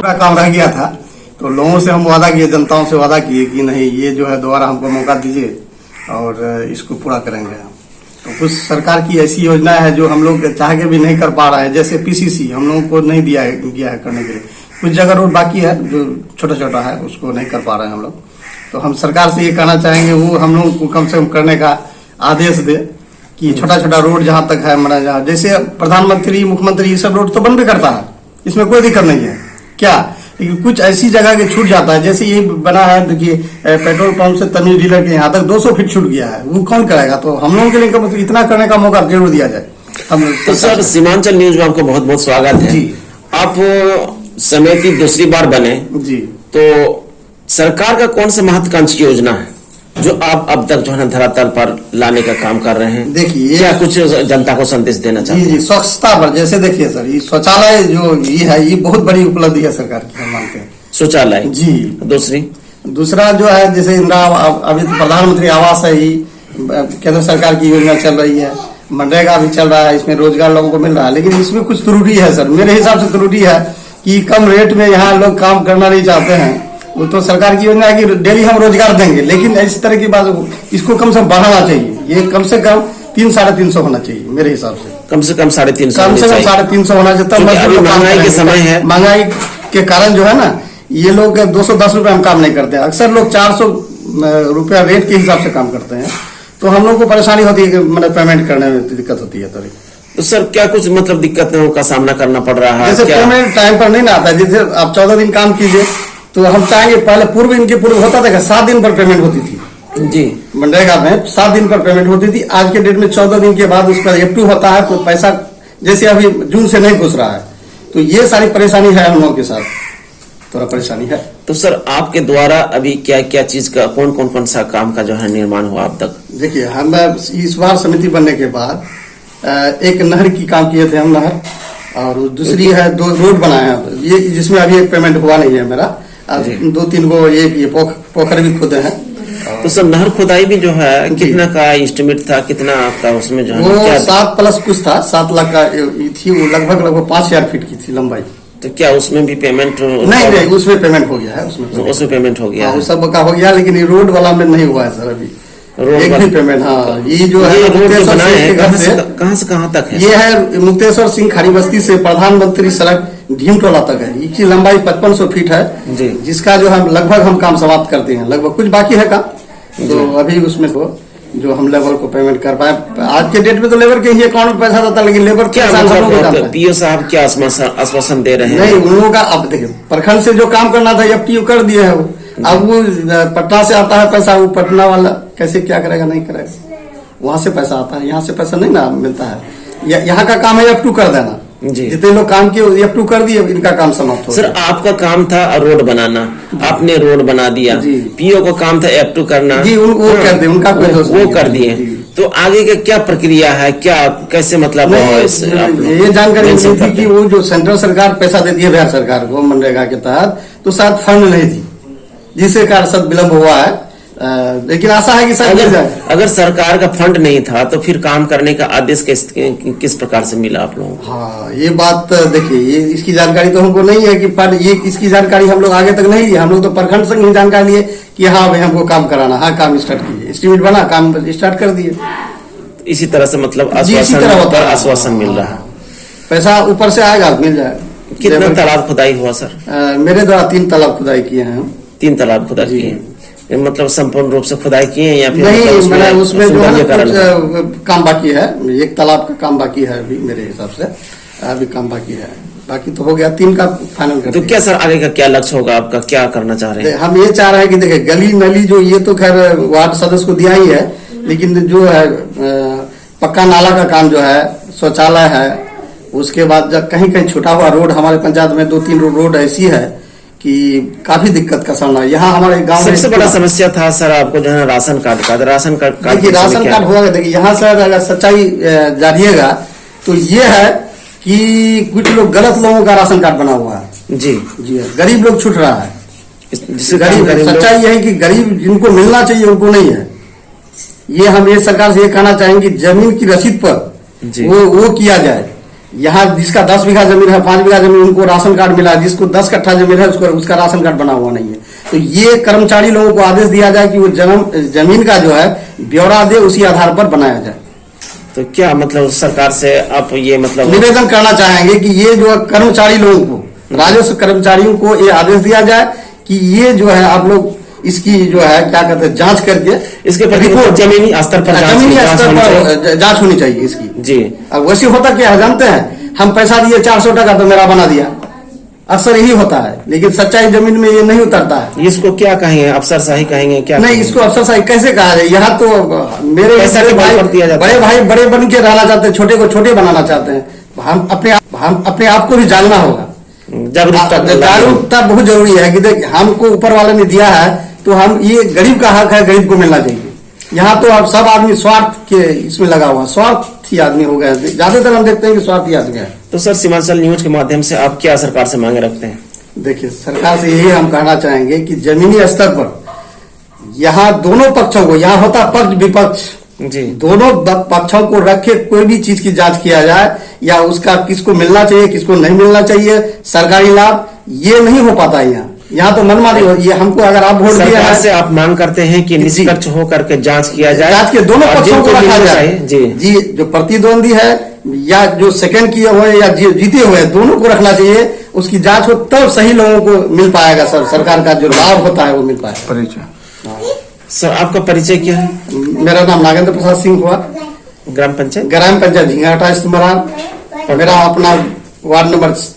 पूरा काम रह गया था, तो लोगों से हम वादा किए, जनताओं से वादा किए कि नहीं ये जो है दोबारा हमको मौका दीजिए और इसको पूरा करेंगे। तो कुछ सरकार की ऐसी योजना है जो हम लोग चाह के भी नहीं कर पा रहे हैं, जैसे पीसीसी हम लोगों को नहीं गया है करने के लिए। कुछ जगह रोड बाकी है जो छोटा छोटा है, उसको नहीं कर पा रहे हैं हम लोग। तो हम सरकार से ये कहना चाहेंगे वो हम लोगों को कम से कम करने का आदेश दे कि छोटा छोटा रोड जहाँ तक है हमारा, जहाँ जैसे प्रधानमंत्री मुख्यमंत्री ये सब रोड तो बन भी करता है, इसमें कोई दिक्कत नहीं है क्या, लेकिन कुछ ऐसी जगह के छूट जाता है। जैसे ये बना है देखिए पेट्रोल पंप से तमीज डीलर के यहाँ तक 200 फीट छूट गया है, वो कौन करेगा? तो हम लोगों के लिए मतलब इतना करने का मौका जरूर दिया जाए। हम तो सर सीमांचल न्यूज में आपका बहुत बहुत स्वागत है जी। आप समिति दूसरी बार बने जी, तो सरकार का कौन सा महत्वाकांक्षी योजना है जो आप अब तक जो है धरातल पर लाने का काम कर रहे हैं? देखिए क्या कुछ जनता को संदेश देना चाहते हैं? जी, स्वच्छता पर जैसे देखिए सर, ये शौचालय जो ये है ये बहुत बड़ी उपलब्धि है सरकार की, हम मानते हैं। शौचालय जी। दूसरा जो है जैसे इंदिरा अभी तो प्रधानमंत्री आवास है, ही केंद्र सरकार की योजना चल रही है, मनरेगा भी चल रहा है, इसमें रोजगार लोगों को मिल रहा है। लेकिन इसमें कुछ त्रुटि है सर, मेरे हिसाब से त्रुटि है कि कम रेट में यहाँ लोग काम करना नहीं चाहते हैं। वो तो सरकार की योजना है कि डेली हम रोजगार देंगे, लेकिन इस तरह की बात इसको कम से कम बढ़ाना चाहिए। ये कम से कम 300-350 होना चाहिए मेरे हिसाब से, कम से कम 350 कम से कम 350 होना चाहिए। तब अभी महंगाई के समय है, महंगाई के कारण जो है ना ये लोग 210 रुपए हम काम नहीं करते हैं, अक्सर लोग 400 रुपया रेट के हिसाब से काम करते हैं। तो हम लोग को परेशानी होती है, मतलब पेमेंट करने में दिक्कत होती है। तो सर क्या कुछ मतलब दिक्कतों का सामना करना पड़ रहा है? जैसे पेमेंट टाइम पर नहीं ना आता है, जैसे आप 14 दिन काम कीजिए तो हम चाहेंगे, पहले इनके पूर्व होता था 7 दिन पर पेमेंट होती थी जी, मनरेगा में 7 दिन पर पेमेंट होती थी। आज के डेट में 14 दिन के बाद उस पर F2 होता है, तो पैसा जैसे अभी जून से नहीं घुस रहा है। तो ये सारी परेशानी है हम लोगों के साथ, थोड़ा परेशानी है। तो सर आपके द्वारा अभी क्या क्या चीज का कौन सा काम का जो है निर्माण हुआ अब तक? देखिए हम इस बार समिति बनने के बाद एक नहर की काम किए थे हम, नहर, और दूसरी है 2 रोड बनाए हैं, ये जिसमें अभी एक पेमेंट हुआ नहीं है मेरा। 2-3 गो ये पोखर भी खोदे हैं। तो सर नहर खुदाई भी जो है कितना का एस्टिमेट था, कितना आपका उसमें जो है वो क्या 7 प्लस कुछ था, 7 लाख का थी वो, लगभग 5000 फीट की थी लंबाई। तो क्या उसमें भी पेमेंट? नहीं, उसमें पेमेंट हो गया है, उसमें पेमेंट हो गया, वो सब का हो गया, लेकिन ये रोड वाला में नहीं हुआ है सर अभी एक भी पेमेंट। हाँ, ये जो है मुक्तेश्वर सिंह के घर से कहाँ से कहाँ तक है? ये है मुक्तेश्वर सिंह खाड़ी बस्ती से प्रधानमंत्री सड़क ढीम टोला तक है। इसकी लंबाई 5500 फीट है जी, जिसका जो हम लगभग हम काम समाप्त करते हैं, लगभग कुछ बाकी है काम। तो अभी उसमें तो जो हम लेबर को पेमेंट कर पाए, आज के डेट में तो लेबर के ही अकाउंट में पैसा रहता है, लेकिन लेबर क्या पीओ साहब क्या आश्वासन दे रहे हैं? नहीं, उन लोगों का अब देखिए प्रखंड से जो काम करना था FTO कर दिए है वो। अब वो पटना से आता है पैसा, वो पटना वाला कैसे क्या करेगा, नहीं करेगा, वहां से पैसा आता है, यहाँ से पैसा नहीं ना मिलता है। यहाँ का काम है F2 कर देना जी, जितने लोग काम किए F2 कर दिए, इनका काम समाप्त हो गया। सर आपका काम था रोड बनाना, आपने रोड बना दिया, पीओ का काम था F2 करना जी, वो कर दिए, उनका वो कर दिए। तो आगे का क्या प्रक्रिया है, क्या कैसे मतलब ये जानकारी मिली थी कि वो जो सेंट्रल सरकार पैसा देती है बिहार सरकार को मनरेगा के तहत, तो शायद फंड नहीं थी, जिसके कारण सब विलम्ब हुआ है। लेकिन आशा है कि अगर सरकार का फंड नहीं था तो फिर काम करने का आदेश किस प्रकार से मिला आप लोगों को? हाँ, ये बात देखिए, ये इसकी जानकारी तो हमको नहीं है कि फंड, ये इसकी जानकारी हम लोग आगे तक नहीं लिए। हम लोग तो प्रखंड से ही जानकारी लिए कि हाँ भाई हमको काम कराना, हाँ काम स्टार्ट कीजिए, एस्टिमेट बना, काम स्टार्ट कर दिए। इसी तरह से मतलब आश्वासन मिल रहा है, पैसा ऊपर से आएगा, मिल जाएगा। कितना तालाब खुदाई हुआ सर? मेरे द्वारा 3 तालाब खुदाई किए हैं हम। 3 तालाब खुदाई किए हैं, मतलब संपूर्ण रूप से खुदाई किए हैं या फिर नहीं? मतलब उसमें जो है काम बाकी है, 1 तालाब का काम बाकी है अभी, मेरे हिसाब से अभी काम बाकी है, बाकी तो हो गया, 3 का फाइनल कर। तो क्या सर आगे का क्या लक्ष्य होगा आपका, क्या करना चाह रहे हैं? हम ये चाह रहे हैं कि देखिए गली नली जो ये तो खैर वार्ड सदस्य को दिया ही है, लेकिन जो है पक्का नाला का काम जो है, शौचालय है, उसके बाद जब कहीं कहीं छूटा हुआ रोड, हमारे पंचायत में 2-3 रोड ऐसी है कि काफी दिक्कत का सामना। यहाँ हमारे गांव में सबसे बड़ा समस्या था सर आपको जो है राशन कार्ड का। राशन कार्ड होगा, देखिए यहाँ से अगर सच्चाई जानिएगा तो ये है कि कुछ लोग गलत लोगों का राशन कार्ड बना हुआ है जी, गरीब लोग छूट रहा है। सच्चाई यह है कि गरीब जिनको मिलना चाहिए उनको नहीं है। ये हम ये सरकार से ये कहना चाहेंगे कि जमीन की रसीद पर वो किया जाए, यहाँ जिसका 10 बीघा जमीन है, 5 बीघा जमीन, उनको राशन कार्ड मिला, जिसको 10 कट्ठा जमीन है उसको उसका राशन कार्ड बना हुआ नहीं है। तो ये कर्मचारी लोगों को आदेश दिया जाए कि वो जमीन का जो है ब्यौरा दे, उसी आधार पर बनाया जाए। तो क्या मतलब सरकार से आप ये मतलब निवेदन करना चाहेंगे कि ये जो कर्मचारी लोगों को, राजस्व कर्मचारियों को ये आदेश दिया जाए कि ये जो है आप लोग इसकी जो है क्या कहते हैं जांच करके इसके प्रति जमीनी स्तर पर जांच होनी चाहिए इसकी जी। अब वैसे होता क्या है जानते हैं, हम पैसा दिए 400 टका तो मेरा बना दिया, अक्सर यही होता है, लेकिन सच्चाई जमीन में ये नहीं उतरता है। इसको क्या कहेंगे, अफसरशाही कहेंगे क्या? नहीं, इसको अफसरशाही कैसे कहा जाए? यहाँ तो मेरे बड़े भाई बड़े बन के रहना चाहते हैं, छोटे को छोटे बनाना चाहते हैं। हम अपने आप को भी जानना होगा, जागरूकता बहुत जरूरी है कि देख हमको ऊपर वाले ने दिया है तो हम, ये गरीब का हक है, गरीब को मिलना चाहिए। यहाँ तो अब सब आदमी स्वार्थ के इसमें लगा हुआ, स्वार्थी आदमी हो गए, ज्यादातर हम देखते हैं कि स्वार्थी आदमी है। तो सर सीमांचल न्यूज के माध्यम से आप क्या सरकार से मांगे रखते हैं? देखिए, सरकार से यही हम कहना चाहेंगे कि जमीनी स्तर पर यहाँ दोनों पक्षों को, यहाँ होता पक्ष विपक्ष जी, दोनों पक्षों को रखे कोई भी चीज की जांच किया जाए, या उसका किसको मिलना चाहिए किसको नहीं मिलना चाहिए सरकारी लाभ, ये नहीं हो पाता है यहाँ तो मनमानी हो। ये हमको अगर आप वोट दिया है, से आप मांग करते हैं कि निष्पक्ष होकर के जांच किया जाए, जांच के दोनों पक्षों को रखा जाए जी, जो प्रतिद्वंदी है या जो सेकंड किए हुए या जीते हुए, दोनों को रखना चाहिए। उसकी जांच हो तब सही लोगों को मिल पाएगा सर, सरकार का जो लाभ होता है वो मिल पाएगा। परिचय सर, आपका परिचय क्या है? मेरा नाम नागेंद्र प्रसाद सिंह हुआ, ग्राम पंचायत झिंगाटा इस्तेमाल, मेरा अपना वार्ड नंबर